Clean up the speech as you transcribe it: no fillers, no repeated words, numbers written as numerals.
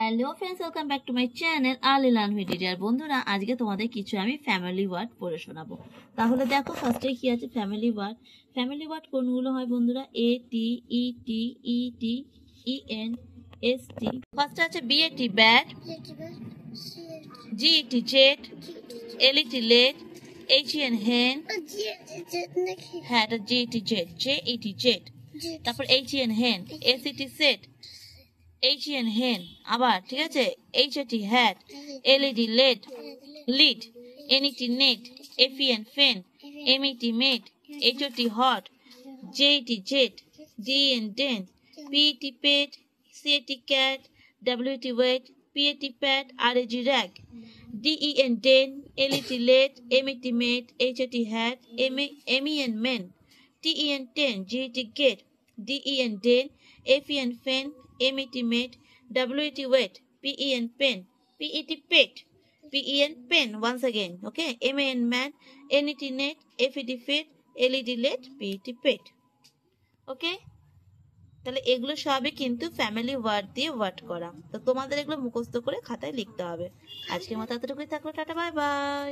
Hello friends, welcome back to my channel early learn with teacher. বন্ধুরা, আজকে তোমাদের কিছু আমি ফ্যামিলি ওয়ার্ড পড়ে শোনাবো। তাহলে দেখো, ফার্স্টে কি আছে ফ্যামিলি ওয়ার্ড। ফ্যামিলি ওয়ার্ড কোনগুলো হয় বন্ধুরা? A T, E T, E T, E N, S T. ফার্স্টে আছে B A T bat, G E T jet, L E T let, H E N hen, হ্যাঁ এটা G E T jet, J E T jet. তারপর H E N hen, S E T set, H N hen, আবার ঠিক আছে H A T hat, L E D led, lead, N E T net, F E N fen, M E T met, এইচওটি hot, J E T jet, D N den, P E T pet, C A T cat, W T wet, P A T pat, R A G rack, D E N den, L E T let, M E T met, H O T hat, M E N men, T E N ten, G E T get, D E N den, F E N fen, MET mate, WET wet, PEN pen, PET pet, PEN pen once again, okay, MAN man, NET net, FET fit, LED led, PET pet, okay? তাহলে এগুলো সবই কিন্তু family word দিয়ে word করা। তো তোমাদের এগুলো মুখস্থ করে খাতায় লিখতে হবে। আজকের মতো এতটুকুই থাকলো, টাটা বাই বাই।